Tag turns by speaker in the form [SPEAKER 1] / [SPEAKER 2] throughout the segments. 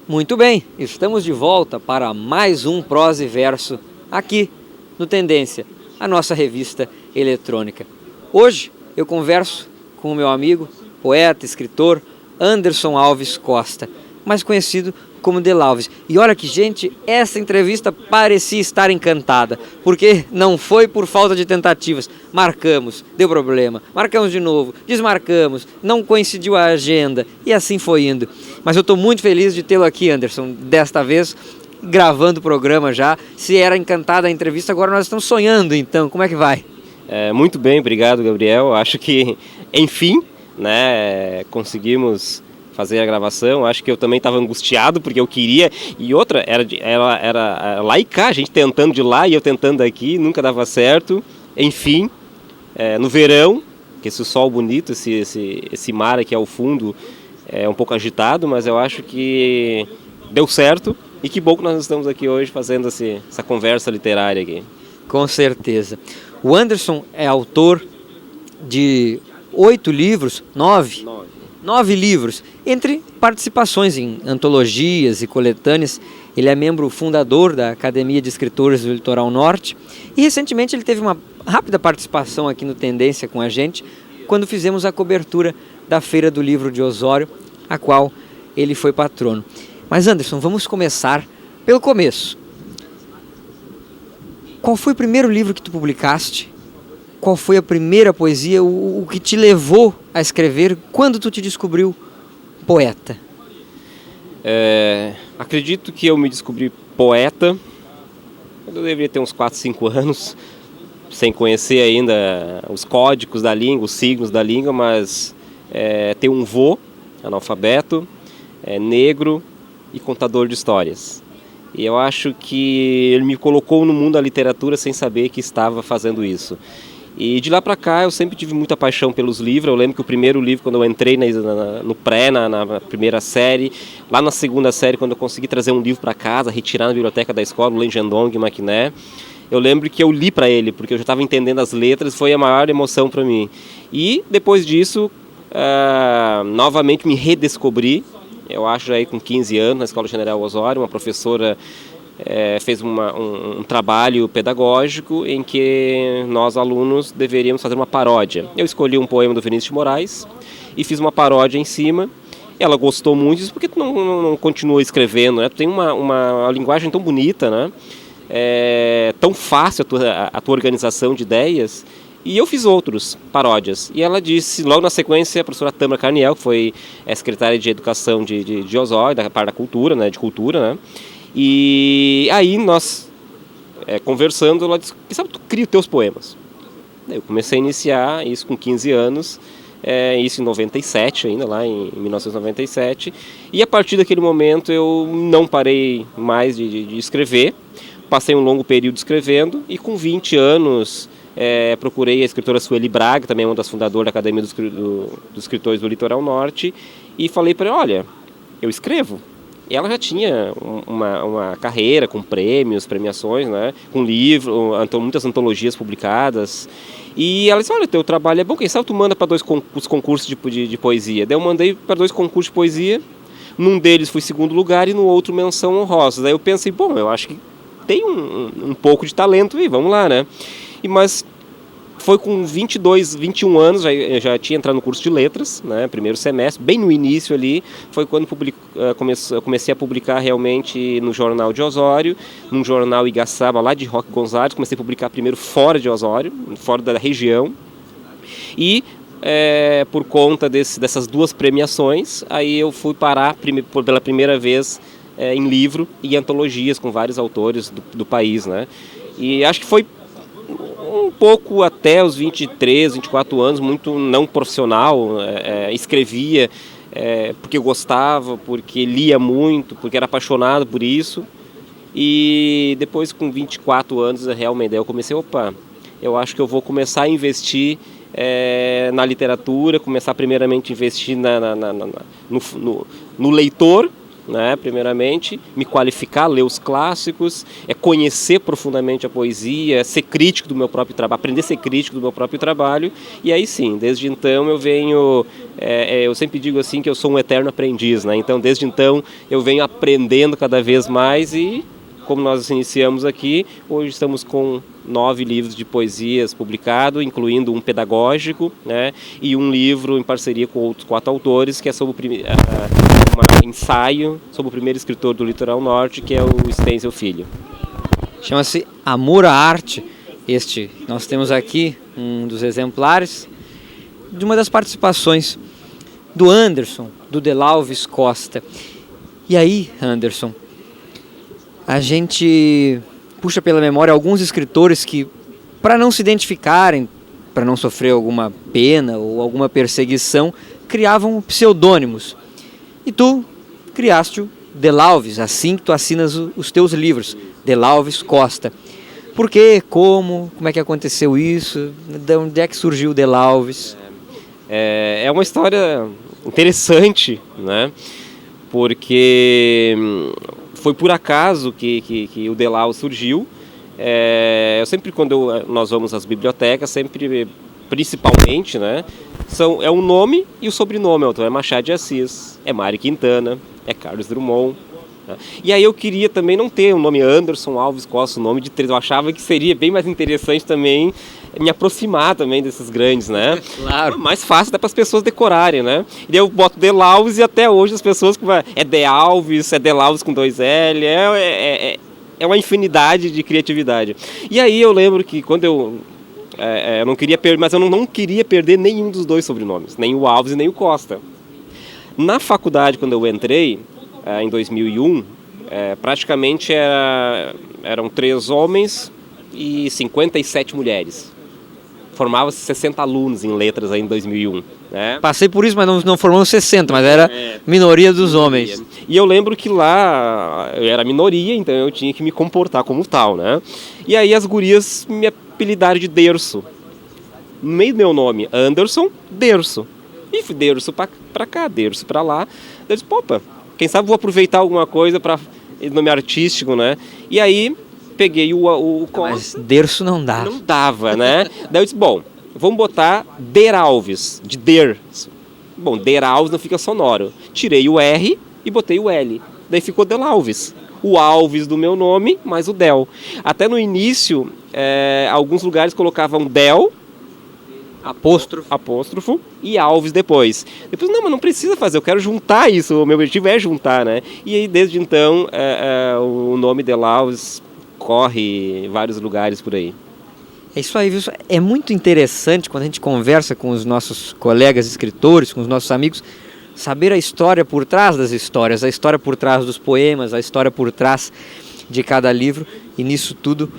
[SPEAKER 1] Muito bem, estamos de volta para mais um Prosa e Verso aqui no Tendência, a nossa revista eletrônica. Hoje eu converso com o meu amigo, poeta, escritor Anderson Alves Costa, mais conhecido como Delalves. E olha que, gente, essa entrevista parecia estar encantada, porque não foi por falta de tentativas. Marcamos, deu problema, marcamos de novo, desmarcamos, não coincidiu a agenda e assim foi indo. Mas eu estou muito feliz de tê-lo aqui, Anderson, desta vez gravando o programa já. Se era encantada a entrevista, agora nós estamos sonhando, então, como é que vai?
[SPEAKER 2] Muito bem, obrigado, Gabriel. Acho que, enfim, conseguimos fazer a gravação. Acho que eu também estava angustiado porque eu queria, e outra era lá e cá, a gente tentando de lá e eu tentando aqui, nunca dava certo. Enfim, no verão, que esse sol bonito, esse mar aqui ao fundo é um pouco agitado, mas eu acho que deu certo e que bom que nós estamos aqui hoje fazendo essa conversa literária aqui.
[SPEAKER 1] Com certeza. O Anderson é autor de 8 livros, 9 livros, entre participações em antologias e coletâneas. Ele é membro fundador da Academia de Escritores do Litoral Norte e recentemente ele teve uma rápida participação aqui no Tendência com a gente quando fizemos a cobertura da Feira do Livro de Osório, a qual ele foi patrono. Mas Anderson, vamos começar pelo começo. Qual foi o primeiro livro que tu publicaste? Qual foi a primeira poesia, o que te levou a escrever? Quando tu te descobriu poeta?
[SPEAKER 2] Acredito que eu me descobri poeta quando eu deveria ter uns 4, 5 anos, sem conhecer ainda os códigos da língua, os signos da língua, mas ter um vô analfabeto, negro e contador de histórias. E eu acho que ele me colocou no mundo da literatura sem saber que estava fazendo isso. E de lá para cá eu sempre tive muita paixão pelos livros. Eu lembro que o primeiro livro, quando eu entrei no pré, na primeira série, lá na segunda série, quando eu consegui trazer um livro para casa, retirar na biblioteca da escola, o Lengendong Maquiné, eu lembro que eu li para ele, porque eu já estava entendendo as letras, foi a maior emoção para mim. E depois disso, novamente me redescobri. Eu acho já aí com 15 anos, na Escola General Osório, uma professora fez um trabalho pedagógico em que nós, alunos, deveríamos fazer uma paródia. Eu escolhi um poema do Vinícius de Moraes e fiz uma paródia em cima. Ela gostou muito disso, porque tu não continua escrevendo, né? Tu tem uma linguagem tão bonita, né? Tão fácil a tua organização de ideias. E eu fiz outros paródias. E ela disse, logo na sequência, a professora Tâmara Carniel, que foi secretária de Educação de Osório, da parte da cultura, né, de cultura, né? E aí nós, conversando, ela disse, quem sabe tu cria os teus poemas? Eu comecei a iniciar isso com 15 anos, isso em 97 ainda, lá em 1997. E a partir daquele momento eu não parei mais de escrever. Passei um longo período escrevendo e com 20 anos... procurei a escritora Sueli Braga, também uma das fundadoras da Academia dos Escritores do Litoral Norte, e falei para ela, olha, eu escrevo. E ela já tinha uma carreira com prêmios, premiações, né, com livro, muitas antologias publicadas. E ela disse, olha, teu trabalho é bom, quem sabe tu manda para os concursos de poesia. Daí eu mandei para 2 concursos de poesia, num deles fui 2º lugar e no outro menção honrosa. Daí eu pensei, bom, eu acho que tem um pouco de talento e vamos lá, né. Mas foi com 22, 21 anos, já tinha entrado no curso de letras, né, primeiro semestre, bem no início ali, foi quando comecei a publicar realmente no Jornal de Osório, num jornal Igaçaba, lá de Roque Gonzalez, comecei a publicar primeiro fora de Osório, fora da região, e por conta dessas 2 premiações, aí eu fui parar pela primeira vez em livro e antologias com vários autores do país, né, e acho que foi um pouco até os 23, 24 anos, muito não profissional, escrevia porque eu gostava, porque lia muito, porque era apaixonado por isso. E depois, com 24 anos, realmente, eu comecei, eu acho que eu vou começar a investir na literatura, começar primeiramente a investir no leitor, né, primeiramente, me qualificar, ler os clássicos, conhecer profundamente a poesia, ser crítico do meu próprio trabalho, aprender a ser crítico do meu próprio trabalho, e aí sim, desde então eu venho, eu sempre digo assim que eu sou um eterno aprendiz, né, então desde então eu venho aprendendo cada vez mais e, como nós iniciamos aqui, hoje estamos com 9 livros de poesias publicados, incluindo um pedagógico, né, e um livro em parceria com outros 4 autores, que é sobre um ensaio sobre o primeiro escritor do Litoral Norte, que é o Stenzel Filho.
[SPEAKER 1] Chama-se Amor à Arte. Nós temos aqui um dos exemplares de uma das participações do Anderson, do Delalves Costa. E aí, Anderson, a gente puxa pela memória alguns escritores que, para não se identificarem, para não sofrer alguma pena ou alguma perseguição, criavam pseudônimos. E tu criaste o Delalves, assim que tu assinas os teus livros, Delalves Costa. Por quê? Como é que aconteceu isso? De onde é que surgiu o Delalves?
[SPEAKER 2] É uma história interessante, né? Porque foi por acaso que o Delalves surgiu. Eu sempre, quando nós vamos às bibliotecas, principalmente, né, é o nome e o sobrenome. Então é Machado de Assis, é Mário Quintana, é Carlos Drummond. Né? E aí eu queria também não ter o nome Anderson Alves Costa, o nome de 3. Eu achava que seria bem mais interessante também me aproximar também desses grandes, né?
[SPEAKER 1] Claro.
[SPEAKER 2] Mais fácil até para as pessoas decorarem, né? E daí eu boto Delalves e até hoje as pessoas é Dealves, é Delalves com 2 L, é uma infinidade de criatividade. E aí eu lembro que quando eu não queria perder, mas eu não queria perder nenhum dos 2 sobrenomes, nem o Alves e nem o Costa. Na faculdade, quando eu entrei, em 2001, praticamente eram 3 homens e 57 mulheres. Formava-se 60 alunos em letras aí em 2001. Né?
[SPEAKER 1] Passei por isso, mas não formamos 60, mas era minoria dos homens.
[SPEAKER 2] E eu lembro que lá eu era minoria, então eu tinha que me comportar como tal, né? E aí as gurias me apelidaram de Derso. No meio do meu nome, Anderson, Derso. E fui Derso pra cá, Derso pra lá. Eu disse, opa, quem sabe vou aproveitar alguma coisa para nome artístico, né? E aí peguei o
[SPEAKER 1] Mas Derso não dá.
[SPEAKER 2] Não dava, né? Daí eu disse, bom, vamos botar Deralves, de Derso. Bom, Deralves não fica sonoro. Tirei o R e botei o L. Daí ficou Delalves. O Alves do meu nome, mais o Del. Até no início, alguns lugares colocavam Del, apóstrofo e Alves depois. Depois, não, mas não precisa fazer, eu quero juntar isso, o meu objetivo é juntar, né? E aí, desde então, o nome Delalves corre em vários lugares por aí.
[SPEAKER 1] É isso aí, viu? É muito interessante quando a gente conversa com os nossos colegas escritores, com os nossos amigos, saber a história por trás das histórias, a história por trás dos poemas, a história por trás de cada livro. E nisso tudo,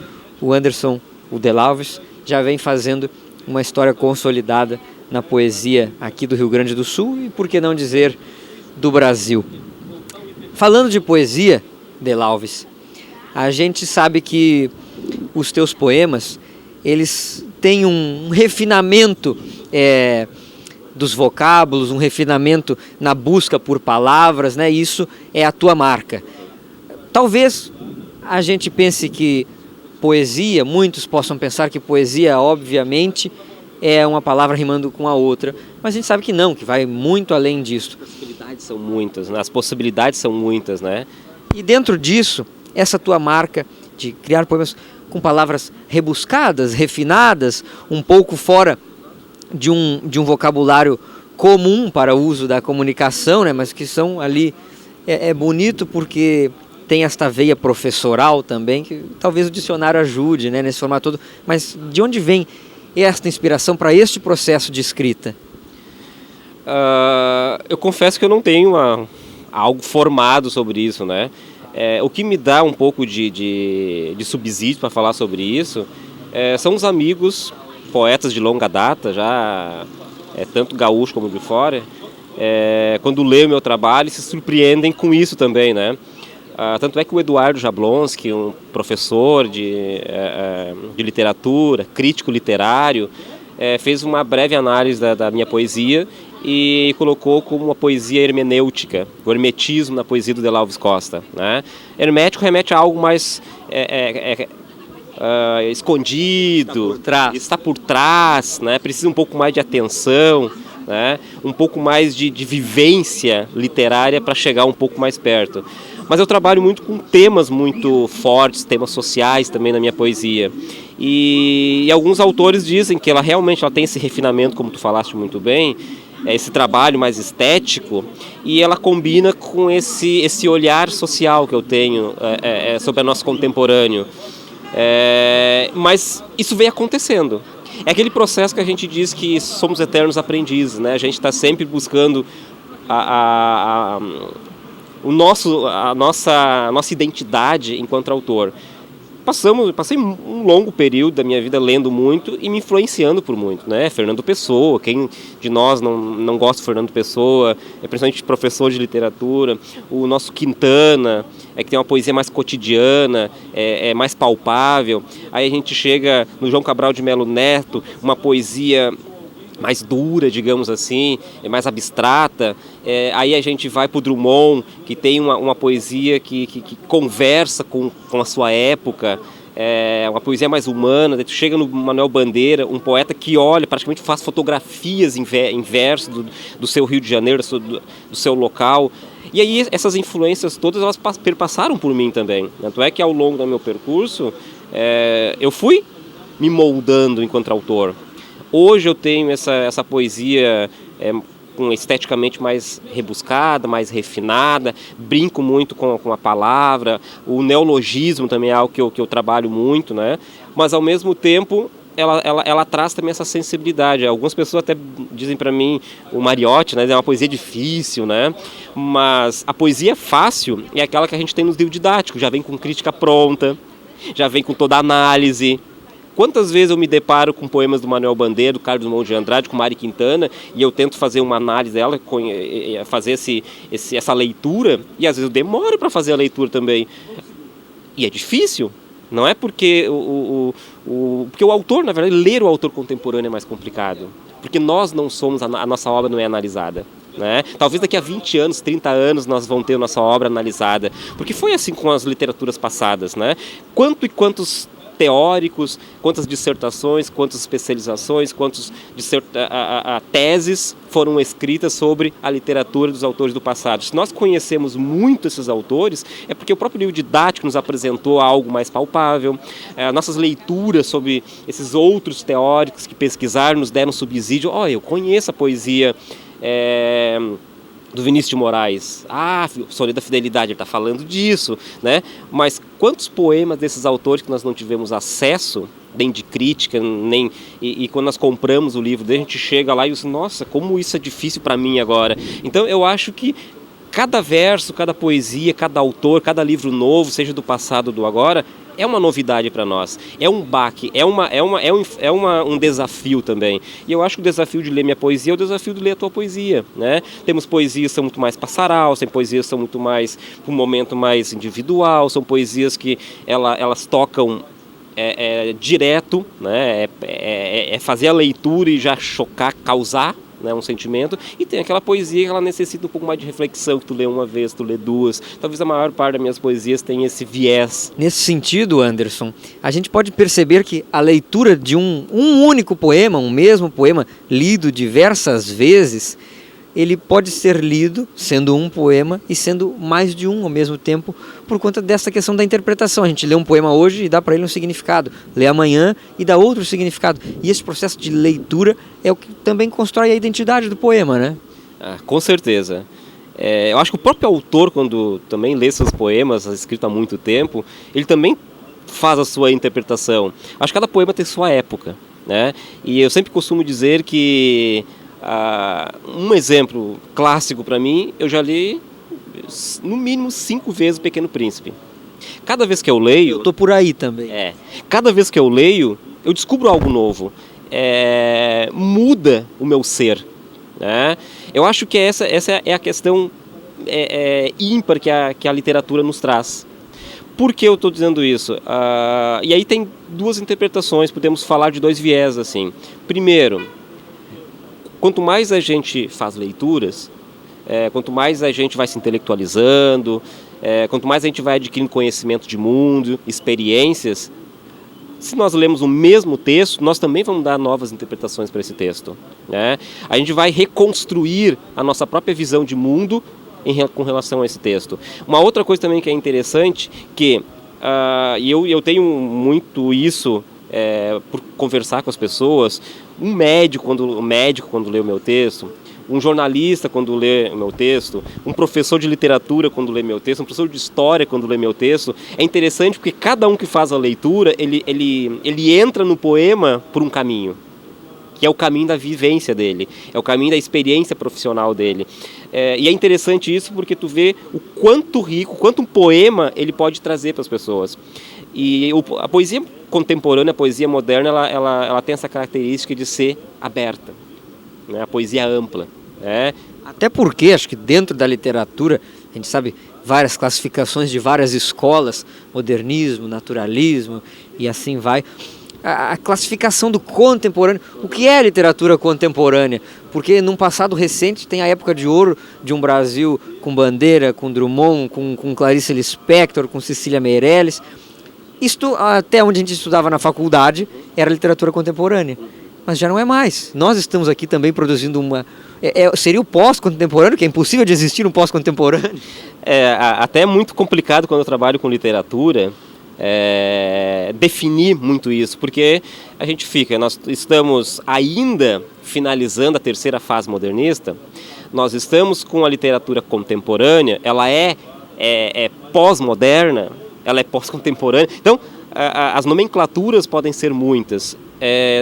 [SPEAKER 1] o Anderson, o Delalves, já vem fazendo uma história consolidada na poesia aqui do Rio Grande do Sul e, por que não dizer, do Brasil. Falando de poesia, Delalves, a gente sabe que os teus poemas, eles têm um refinamento dos vocábulos, um refinamento na busca por palavras, né? Isso é a tua marca. Talvez a gente pense que poesia, muitos possam pensar que poesia, obviamente, é uma palavra rimando com a outra, mas a gente sabe que não, que vai muito além disso.
[SPEAKER 2] As possibilidades são muitas, né? As possibilidades são muitas, né?
[SPEAKER 1] E dentro disso, essa tua marca de criar poemas com palavras rebuscadas, refinadas, um pouco fora de um vocabulário comum para o uso da comunicação, né? Mas que são ali, é bonito porque tem esta veia professoral também, que talvez o dicionário ajude, né, nesse formato todo. Mas de onde vem esta inspiração para este processo de escrita?
[SPEAKER 2] Eu confesso que eu não tenho algo formado sobre isso, né? O que me dá um pouco de subsídio para falar sobre isso são os amigos, poetas de longa data, já tanto gaúcho como de fora, quando leem o meu trabalho se surpreendem com isso também, né? Tanto é que o Eduardo Jablonski, um professor de literatura, crítico literário, fez uma breve análise da minha poesia e colocou como uma poesia hermenêutica, o hermetismo na poesia do De Alves Costa, né? Hermético remete a algo mais escondido, está por trás, né? Precisa um pouco mais de atenção, né? Um pouco mais de vivência literária para chegar um pouco mais perto. Mas eu trabalho muito com temas muito fortes, temas sociais também na minha poesia. E alguns autores dizem que ela realmente tem esse refinamento, como tu falaste muito bem, esse trabalho mais estético, e ela combina com esse olhar social que eu tenho sobre o nosso contemporâneo. Mas isso vem acontecendo. É aquele processo que a gente diz que somos eternos aprendizes, né? A gente está sempre buscando a nossa identidade enquanto autor. Passei um longo período da minha vida lendo muito e me influenciando por muito, né? Fernando Pessoa, quem de nós não gosta de Fernando Pessoa, principalmente professor de literatura, o nosso Quintana, que tem uma poesia mais cotidiana, mais palpável. Aí a gente chega no João Cabral de Melo Neto, uma poesia mais dura, digamos assim, mais abstrata. Aí a gente vai para o Drummond, que tem uma poesia que conversa com a sua época, uma poesia mais humana. Daí tu chega no Manuel Bandeira, um poeta que olha, praticamente faz fotografias em verso do seu Rio de Janeiro, do seu local. E aí essas influências todas, elas perpassaram por mim também. Tanto é que ao longo do meu percurso, eu fui me moldando enquanto autor. Hoje eu tenho essa poesia esteticamente mais rebuscada, mais refinada, brinco muito com a palavra, o neologismo também é algo que eu trabalho muito, né? Mas ao mesmo tempo ela traz também essa sensibilidade. Algumas pessoas até dizem para mim, o Mariotti, né, é uma poesia difícil, né? Mas a poesia fácil é aquela que a gente tem nos livros didáticos, já vem com crítica pronta, já vem com toda a análise. Quantas vezes eu me deparo com poemas do Manuel Bandeira, do Carlos Drummond de Andrade, com Mário Quintana, e eu tento fazer uma análise dela, fazer essa leitura, e às vezes eu demoro para fazer a leitura também. E é difícil. Não é porque porque o autor, na verdade, ler o autor contemporâneo é mais complicado. Porque nós não somos, a nossa obra não é analisada. Né? Talvez daqui a 20 anos, 30 anos nós vamos ter a nossa obra analisada. Porque foi assim com as literaturas passadas. Né? Quantos teóricos, quantas dissertações, quantas especializações, quantas teses foram escritas sobre a literatura dos autores do passado. Se nós conhecemos muito esses autores, é porque o próprio livro didático nos apresentou algo mais palpável, nossas leituras sobre esses outros teóricos que pesquisaram nos deram subsídio. Eu conheço a poesia do Vinícius de Moraes, o Soneto da Fidelidade, ele está falando disso, né? Mas quantos poemas desses autores que nós não tivemos acesso, nem de crítica, e quando nós compramos o livro dele, a gente chega lá e diz, nossa, como isso é difícil para mim agora. Então eu acho que cada verso, cada poesia, cada autor, cada livro novo, seja do passado ou do agora, é uma novidade para nós, é um baque, um desafio também. E eu acho que o desafio de ler minha poesia é o desafio de ler a tua poesia, né? Temos poesias que são muito mais passaral, tem poesias que são muito mais um momento mais individual, são poesias que elas tocam direto, né? Fazer a leitura e já chocar, causar, né, um sentimento, e tem aquela poesia que ela necessita um pouco mais de reflexão, que tu lê uma vez, tu lê duas. Talvez a maior parte das minhas poesias tenha esse viés.
[SPEAKER 1] Nesse sentido, Anderson, a gente pode perceber que a leitura de um único poema, um mesmo poema, lido diversas vezes, ele pode ser lido sendo um poema e sendo mais de um ao mesmo tempo, por conta dessa questão da interpretação. A gente lê um poema hoje e dá para ele um significado, lê amanhã e dá outro significado. E esse processo de leitura é o que também constrói a identidade do poema, né?
[SPEAKER 2] Com certeza. Eu acho que o próprio autor, quando também lê seus poemas, escritos há muito tempo, ele também faz a sua interpretação. Acho que cada poema tem sua época, né? E eu sempre costumo dizer que um exemplo clássico para mim, eu já li no mínimo 5 vezes O Pequeno Príncipe. Cada vez que eu leio...
[SPEAKER 1] Eu tô por aí também.
[SPEAKER 2] Cada vez que eu leio, eu descubro algo novo. Muda o meu ser. Né? Eu acho que essa é a questão ímpar que a literatura nos traz. Por que eu estou dizendo isso? E aí tem duas interpretações, podemos falar de dois viés. Assim. Primeiro, quanto mais a gente faz leituras, quanto mais a gente vai se intelectualizando, quanto mais a gente vai adquirindo conhecimento de mundo, experiências, se nós lemos o mesmo texto, nós também vamos dar novas interpretações para esse texto, né? A gente vai reconstruir a nossa própria visão de mundo com relação a esse texto. Uma outra coisa também que é interessante, que eu tenho muito isso por conversar com as pessoas, um médico quando lê o meu texto, um jornalista quando lê o meu texto, um professor de literatura quando lê meu texto, um professor de história quando lê meu texto. É interessante porque cada um que faz a leitura, ele entra no poema por um caminho, que é o caminho da vivência dele, é o caminho da experiência profissional dele. E é interessante isso porque tu vê o quanto rico, quanto um poema ele pode trazer para as pessoas. E a poesia contemporânea, a poesia moderna, ela tem essa característica de ser aberta, né? A poesia ampla.
[SPEAKER 1] Até porque, acho que dentro da literatura, a gente sabe várias classificações de várias escolas, modernismo, naturalismo e assim vai. A classificação do contemporâneo, o que é literatura contemporânea? Porque num passado recente tem a época de ouro de um Brasil com Bandeira, com Drummond, com Clarice Lispector, com Cecília Meirelles. Isto, até onde a gente estudava na faculdade, era literatura contemporânea. Mas já não é mais. Nós estamos aqui também produzindo seria o pós-contemporâneo, que é impossível de existir um pós-contemporâneo.
[SPEAKER 2] Até é muito complicado quando eu trabalho com literatura, definir muito isso, porque nós estamos ainda finalizando a terceira fase modernista, nós estamos com a literatura contemporânea, ela é pós-moderna, ela é pós-contemporânea, então as nomenclaturas podem ser muitas.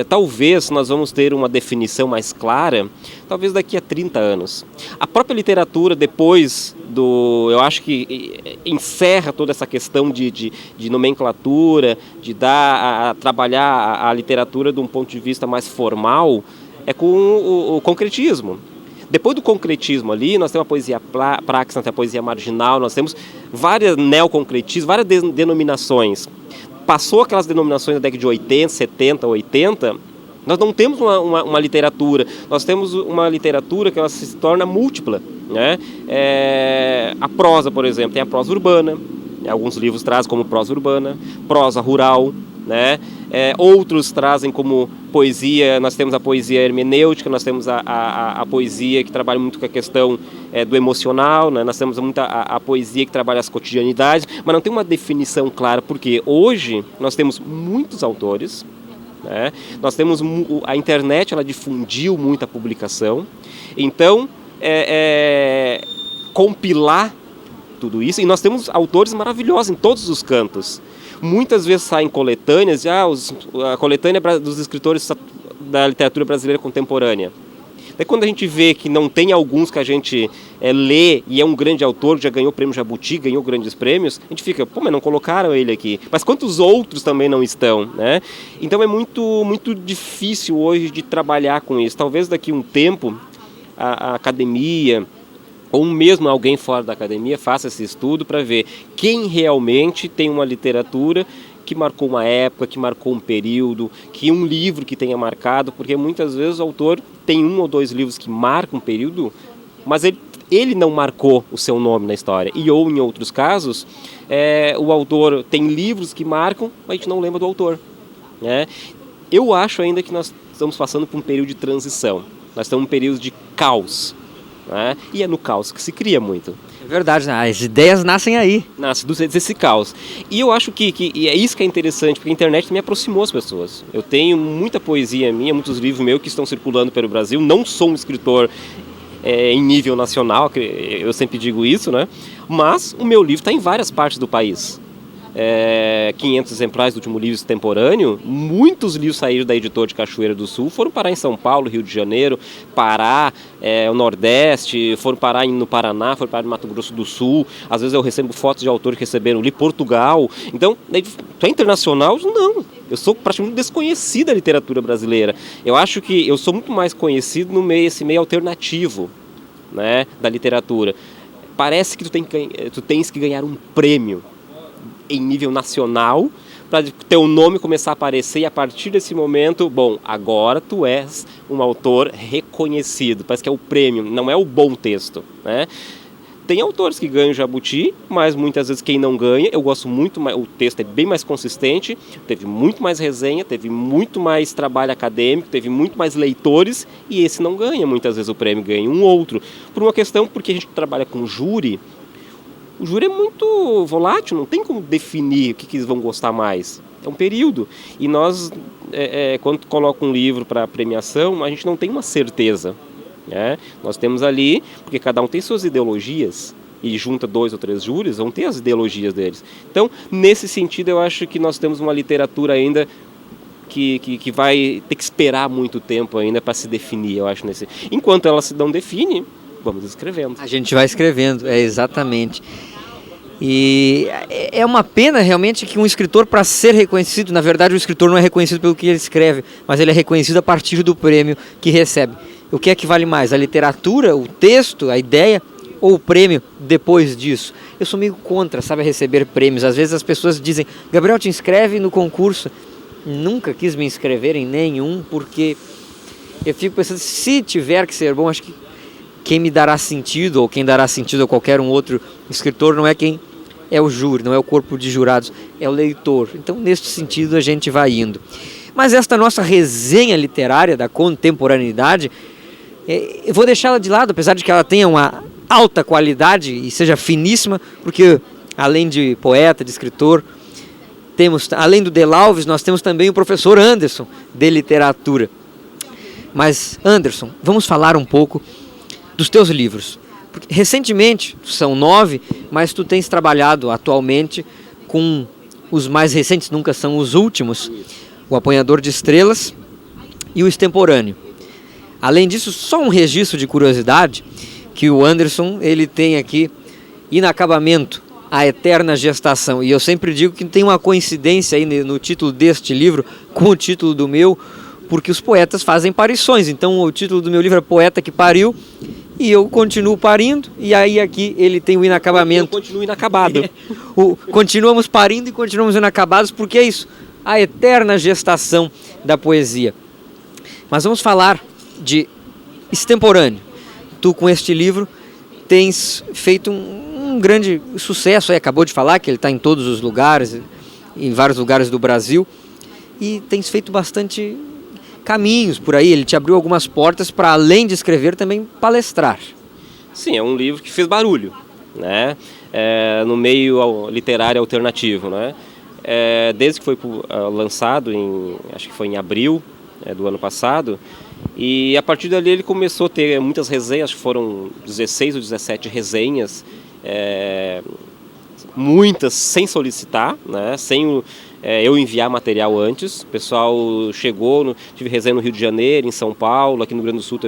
[SPEAKER 2] Talvez nós vamos ter uma definição mais clara, talvez daqui a 30 anos. A própria literatura, depois eu acho que encerra toda essa questão de nomenclatura, de trabalhar a literatura de um ponto de vista mais formal, com o concretismo. Depois do concretismo ali, nós temos a poesia praxis, nós temos a poesia marginal, nós temos várias neoconcretismos, várias denominações. Passou aquelas denominações da década de 80, 70, 80, nós não temos uma literatura, nós temos uma literatura que ela se torna múltipla, né? A prosa, por exemplo, tem a prosa urbana, alguns livros trazem como prosa urbana, prosa rural, né? Outros trazem como poesia, nós temos a poesia hermenêutica, nós temos a poesia que trabalha muito com a questão do emocional, né? Nós temos muito a poesia que trabalha as cotidianidades, mas não tem uma definição clara, porque hoje nós temos muitos autores, né? Nós temos a internet, ela difundiu muita publicação, então compilar tudo isso, e nós temos autores maravilhosos em todos os cantos. Muitas vezes saem coletâneas, a coletânea dos escritores da literatura brasileira contemporânea. Daí quando a gente vê que não tem alguns que a gente lê e é um grande autor, já ganhou o prêmio Jabuti, ganhou grandes prêmios, a gente fica, mas não colocaram ele aqui. Mas quantos outros também não estão, né? Então é muito, muito difícil hoje de trabalhar com isso. Talvez daqui a um tempo a academia, ou mesmo alguém fora da academia, faça esse estudo para ver quem realmente tem uma literatura que marcou uma época, que marcou um período, que um livro que tenha marcado, porque muitas vezes o autor tem um ou dois livros que marcam um período, mas ele não marcou o seu nome na história. Ou em outros casos, o autor tem livros que marcam, mas a gente não lembra do autor, né? Eu acho ainda que nós estamos passando por um período de transição, nós estamos em um período de caos, né? E é no caos que se cria muito.
[SPEAKER 1] É verdade, né? As ideias nascem aí.
[SPEAKER 2] Nasce desse caos. E eu acho que é isso que é interessante, porque a internet me aproximou as pessoas. Eu tenho muita poesia minha, muitos livros meus que estão circulando pelo Brasil. Não sou um escritor em nível nacional, eu sempre digo isso, né? Mas o meu livro está em várias partes do país. 500 exemplares do último livro extemporâneo, muitos livros saíram da editora de Cachoeira do Sul, foram parar em São Paulo, Rio de Janeiro, Pará, o Nordeste, foram parar no Paraná, foram parar no Mato Grosso do Sul. Às vezes eu recebo fotos de autores que receberam ali, Portugal. Então, tu é internacional? Não. Eu sou praticamente desconhecido da literatura brasileira. Eu acho que eu sou muito mais conhecido no esse meio alternativo, né, da literatura. Parece que tu tens que ganhar um prêmio em nível nacional para teu nome começar a aparecer, e a partir desse momento, bom, agora tu és um autor reconhecido, parece que é o prêmio, não é o bom texto, né? Tem autores que ganham Jabuti, mas muitas vezes quem não ganha, eu gosto muito mais, o texto é bem mais consistente, teve muito mais resenha, teve muito mais trabalho acadêmico, teve muito mais leitores, e esse não ganha muitas vezes o prêmio, ganha um outro. Por uma questão, porque a gente trabalha com júri, o júri é muito volátil, não tem como definir o que eles vão gostar mais. É um período. E nós, quando coloca um livro para premiação, a gente não tem uma certeza. Nós temos ali, porque cada um tem suas ideologias, e junta 2 ou 3 júris, vão ter as ideologias deles. Então, nesse sentido, eu acho que nós temos uma literatura ainda que vai ter que esperar muito tempo ainda para se definir, eu acho. Enquanto ela se não define, vamos escrevendo.
[SPEAKER 1] A gente vai escrevendo, exatamente. E é uma pena realmente que um escritor, para ser reconhecido, na verdade o escritor não é reconhecido pelo que ele escreve, mas ele é reconhecido a partir do prêmio que recebe. O que é que vale mais? A literatura, o texto, a ideia ou o prêmio depois disso? Eu sou meio contra, sabe, receber prêmios. Às vezes as pessoas dizem, Gabriel, te inscreve no concurso. Nunca quis me inscrever em nenhum, porque eu fico pensando, se tiver que ser bom, acho que quem me dará sentido, ou quem dará sentido a qualquer um outro escritor, não é quem é o júri, não é o corpo de jurados, é o leitor. Então, nesse sentido, a gente vai indo. Mas esta nossa resenha literária da contemporaneidade, eu vou deixá-la de lado, apesar de que ela tenha uma alta qualidade e seja finíssima, porque além de poeta, de escritor, temos, além do Delalves, nós temos também o professor Anderson, de literatura. Mas, Anderson, vamos falar um pouco dos teus livros. Porque, recentemente, são 9, mas tu tens trabalhado atualmente com os mais recentes, nunca são os últimos, o Apanhador de Estrelas e o Extemporâneo. Além disso, só um registro de curiosidade, que o Anderson ele tem aqui, Inacabamento, a Eterna Gestação. E eu sempre digo que tem uma coincidência aí no título deste livro com o título do meu, porque os poetas fazem parições. Então o título do meu livro é Poeta que Pariu, e eu continuo parindo, e aí aqui ele tem o Inacabamento.
[SPEAKER 2] Eu continuo inacabado.
[SPEAKER 1] Continuamos parindo e continuamos inacabados, porque é isso, a eterna gestação da poesia. Mas vamos falar de Extemporâneo. Tu, com este livro, tens feito um grande sucesso. Acabou de falar que ele está em todos os lugares, em vários lugares do Brasil, e tens feito bastante caminhos por aí. Ele te abriu algumas portas para, além de escrever, também palestrar.
[SPEAKER 2] Sim, é um livro que fez barulho, né? No meio literário alternativo, né? Desde que foi lançado, acho que foi em abril do ano passado, e a partir dali ele começou a ter muitas resenhas, acho que foram 16 ou 17 resenhas, muitas sem solicitar, né? Sem eu enviar material antes. O pessoal chegou, tive resenha no Rio de Janeiro, em São Paulo, aqui no Rio Grande do Sul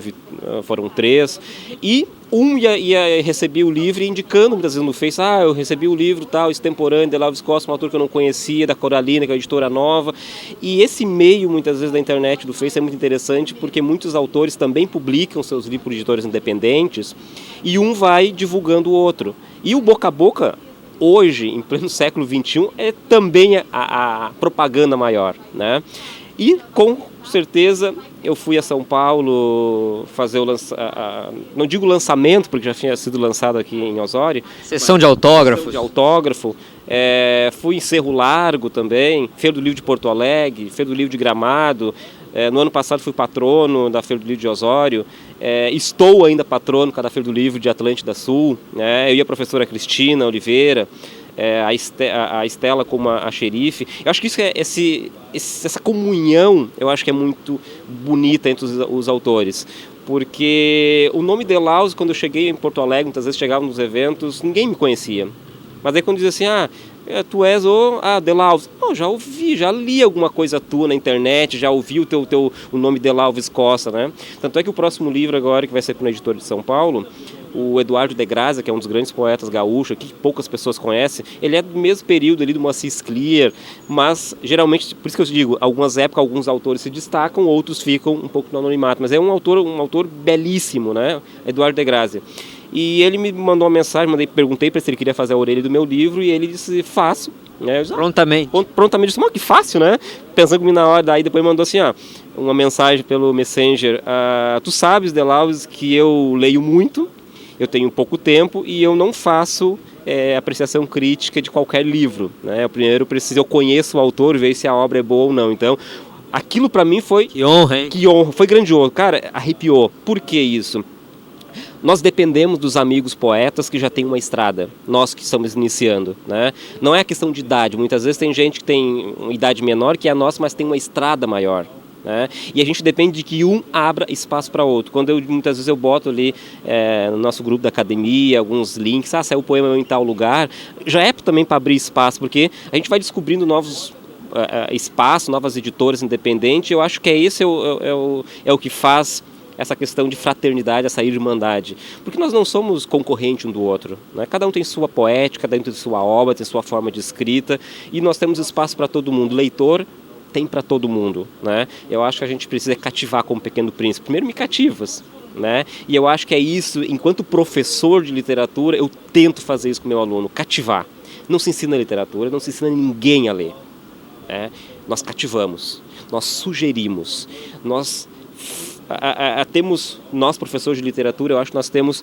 [SPEAKER 2] foram 3, e ia receber o livro indicando muitas vezes no Face, eu recebi o livro tal, Extemporâneo, Delalves Costa, um autor que eu não conhecia, da Coralina, que é uma editora nova. E esse meio, muitas vezes, da internet, do Face, é muito interessante, porque muitos autores também publicam seus livros por editores independentes, e um vai divulgando o outro. E o boca a boca, hoje, em pleno século XXI, é também a propaganda maior, né? E, com certeza, eu fui a São Paulo fazer não digo lançamento, porque já tinha sido lançado aqui em Osório.
[SPEAKER 1] Sessão de autógrafos.
[SPEAKER 2] Sessão de autógrafo. Fui em Cerro Largo também, Feira do Livro de Porto Alegre, Feira do Livro de Gramado. No ano passado fui patrono da Feira do Livro de Osório. Estou ainda patrono da Feira do Livro de Atlântida Sul. Eu e a professora Cristina Oliveira, a Estela como a xerife. Eu acho que essa comunhão, eu acho que é muito bonita entre os autores. Porque o nome Delalves, quando eu cheguei em Porto Alegre, muitas vezes chegava nos eventos, ninguém me conhecia. Mas aí quando dizia assim, tu és o Delalves. Não, já ouvi, já li alguma coisa tua na internet, já ouvi o nome Delalves Costa, né? Tanto é que o próximo livro agora, que vai ser para um editor de São Paulo, o Eduardo de Graça, que é um dos grandes poetas gaúchos, que poucas pessoas conhecem, ele é do mesmo período ali do Moacir Scliar, mas geralmente, por isso que eu digo, algumas épocas, alguns autores se destacam, outros ficam um pouco no anonimato, mas é um autor belíssimo, né? Eduardo de Graça. E ele me mandou uma mensagem, perguntei para ele se ele queria fazer a orelha do meu livro, e ele disse, faço, Né? Eu disse,
[SPEAKER 1] Prontamente.
[SPEAKER 2] Prontamente, eu disse, que fácil, né? Pensando comigo na hora, daí depois mandou assim, uma mensagem pelo Messenger, tu sabes, Delaues, que eu leio muito, eu tenho pouco tempo e eu não faço apreciação crítica de qualquer livro, né? Primeiro eu conheço o autor, ver se a obra é boa ou não. Então, aquilo para mim foi...
[SPEAKER 1] Que honra, hein?
[SPEAKER 2] Que honra, foi grandioso. Cara, arrepiou. Por que isso? Nós dependemos dos amigos poetas que já têm uma estrada, nós que estamos iniciando, né? Não é a questão de idade, muitas vezes tem gente que tem uma idade menor que a nossa, mas tem uma estrada maior. Né? E a gente depende de que um abra espaço para outro. Muitas vezes eu boto ali no nosso grupo da academia alguns links, saiu o poema em tal lugar, já é também para abrir espaço, porque a gente vai descobrindo novos espaços, novas editoras independentes. Eu acho que esse é o que faz essa questão de fraternidade, essa irmandade. Porque nós não somos concorrente um do outro. Né? Cada um tem sua poética, cada um tem sua obra, tem sua forma de escrita, e nós temos espaço para todo mundo. Leitor tem para todo mundo. Né? Eu acho que a gente precisa cativar como Pequeno Príncipe. Primeiro me cativas. Né? E eu acho que é isso, enquanto professor de literatura, eu tento fazer isso com o meu aluno, cativar. Não se ensina literatura, não se ensina ninguém a ler. Né? Nós cativamos, nós sugerimos, nós professores de literatura, eu acho que nós temos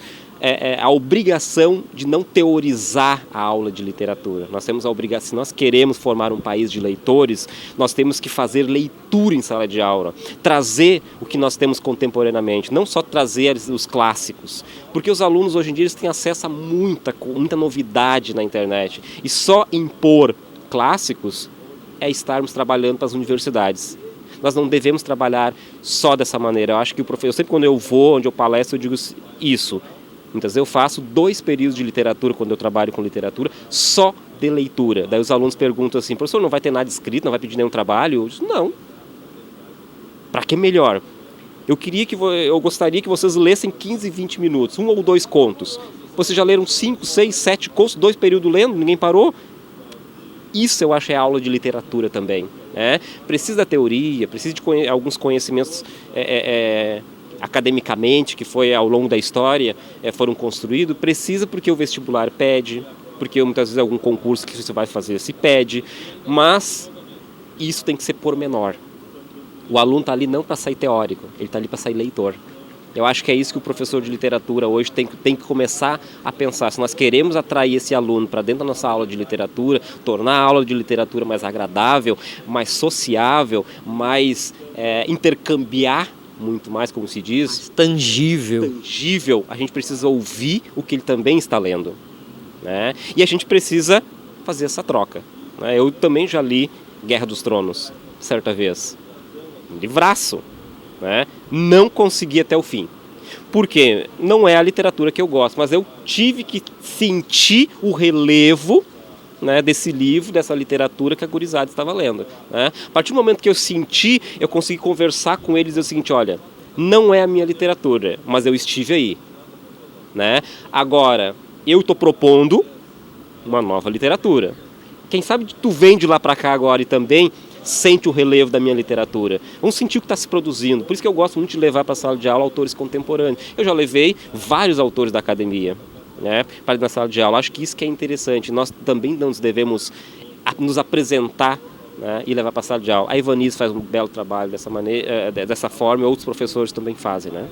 [SPEAKER 2] a obrigação de não teorizar a aula de literatura. Nós temos a obrigação, se nós queremos formar um país de leitores, nós temos que fazer leitura em sala de aula, trazer o que nós temos contemporaneamente, não só trazer os clássicos, porque os alunos hoje em dia eles têm acesso a muita novidade na internet, e só impor clássicos é estarmos trabalhando para as universidades. Nós não devemos trabalhar só dessa maneira. Eu acho que o professor, sempre quando eu vou, onde eu palestro, eu digo isso. Muitas vezes eu faço 2 períodos de literatura, quando eu trabalho com literatura, só de leitura. Daí os alunos perguntam assim, professor, não vai ter nada escrito, não vai pedir nenhum trabalho? Eu digo, não. Para que melhor? Eu gostaria que vocês lessem 15, 20 minutos, 1 ou 2 contos. Vocês já leram 5, 6, 7 contos, 2 períodos lendo, ninguém parou? Isso eu acho é aula de literatura também. Né? Precisa da teoria, precisa de alguns conhecimentos academicamente, que foi ao longo da história, foram construídos. Precisa porque o vestibular pede, porque muitas vezes algum concurso que você vai fazer se pede, mas isso tem que ser pormenor. O aluno está ali não para sair teórico, ele está ali para sair leitor. Eu acho que é isso que o professor de literatura hoje tem que começar a pensar. Se nós queremos atrair esse aluno para dentro da nossa aula de literatura, tornar a aula de literatura mais agradável, mais sociável, mais intercambiar, muito mais, como se diz.
[SPEAKER 1] Mais tangível.
[SPEAKER 2] A gente precisa ouvir o que ele também está lendo. Né? E a gente precisa fazer essa troca. Né? Eu também já li Guerra dos Tronos, certa vez. Um livraço. Né? Não consegui até o fim. Porque não é a literatura que eu gosto, mas eu tive que sentir o relevo, né, desse livro, dessa literatura que a gurizada estava lendo. Né? A partir do momento que eu senti, eu consegui conversar com eles e dizer o seguinte, olha, não é a minha literatura, mas eu estive aí. Né? Agora, eu estou propondo uma nova literatura. Quem sabe tu vem de lá para cá agora e também sente o relevo da minha literatura. Vamos sentir o que está se produzindo. Por isso que eu gosto muito de levar para a sala de aula autores contemporâneos. Eu já levei vários autores da academia, né, para na sala de aula. Acho que isso que é interessante. Nós também não nos devemos nos apresentar, né, e levar para a sala de aula. A Ivanice faz um belo trabalho dessa maneira, dessa forma, e outros professores também fazem. Né?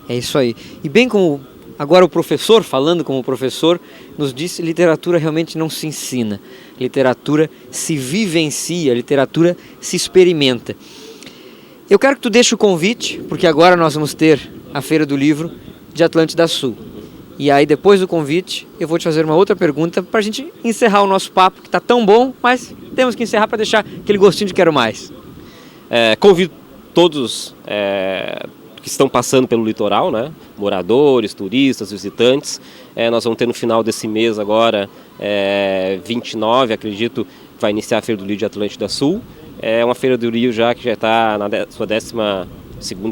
[SPEAKER 1] É isso aí. E bem como agora o professor, falando como professor, nos disse, literatura realmente não se ensina. Literatura se vivencia, literatura se experimenta. Eu quero que tu deixe o convite, porque agora nós vamos ter a Feira do Livro de Atlântida Sul. E aí, depois do convite, eu vou te fazer uma outra pergunta para a gente encerrar o nosso papo, que está tão bom, mas temos que encerrar para deixar aquele gostinho de quero mais.
[SPEAKER 2] Convido todos que estão passando pelo litoral, né? Moradores, turistas, visitantes. Nós vamos ter no final desse mês agora, 29, acredito, vai iniciar a Feira do Livro de Atlântida Sul. É uma Feira do Livro já que já está na sua 12ª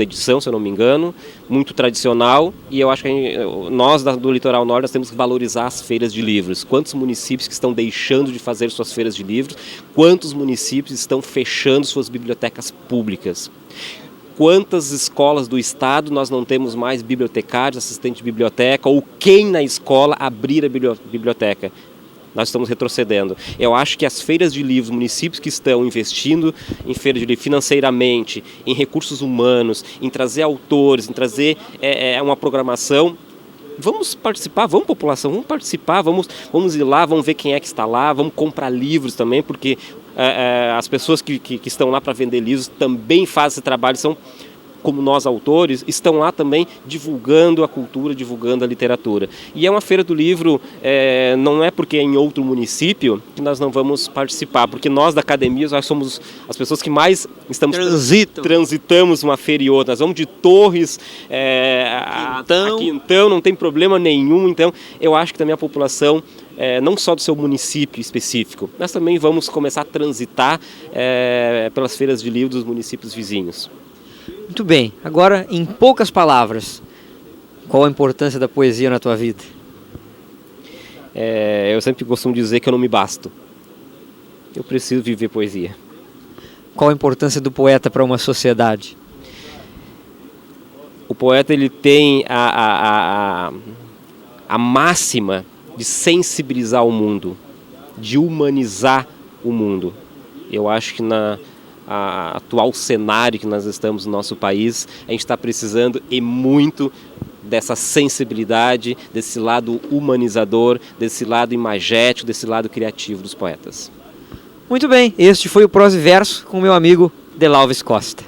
[SPEAKER 2] edição, se eu não me engano, muito tradicional, e eu acho que nós do Litoral Norte nós temos que valorizar as feiras de livros. Quantos municípios que estão deixando de fazer suas feiras de livros, quantos municípios estão fechando suas bibliotecas públicas. Quantas escolas do estado nós não temos mais bibliotecários, assistentes de biblioteca, ou quem na escola abrir a biblioteca? nós estamos retrocedendo. Eu acho que as feiras de livros, municípios que estão investindo em feira de livros financeiramente, em recursos humanos, em trazer autores, em trazer uma programação. Vamos participar, vamos população, vamos participar, vamos ir lá, vamos ver quem é que está lá, vamos comprar livros também, porque as pessoas que estão lá para vender livros também fazem esse trabalho, são como nós autores, estão lá também divulgando a cultura, divulgando a literatura. E é uma feira do livro, não é porque é em outro município que nós não vamos participar, porque nós da academia, nós somos as pessoas que mais transitamos uma feira e outra. Nós vamos de Torres a Quintão, não tem problema nenhum. Então, eu acho que também a população, não só do seu município específico, nós também vamos começar a transitar pelas feiras de livro dos municípios vizinhos.
[SPEAKER 1] Muito bem, agora em poucas palavras, qual a importância da poesia na tua vida?
[SPEAKER 2] Eu sempre costumo dizer que eu não me basto. Eu preciso viver poesia.
[SPEAKER 1] Qual a importância do poeta para uma sociedade?
[SPEAKER 2] O poeta ele tem a máxima de sensibilizar o mundo, de humanizar o mundo. Eu acho que a atual cenário que nós estamos no nosso país, a gente está precisando e muito dessa sensibilidade, desse lado humanizador, desse lado imagético, desse lado criativo dos poetas.
[SPEAKER 1] Muito bem, este foi o Prosa e Verso com meu amigo Delalves Costa.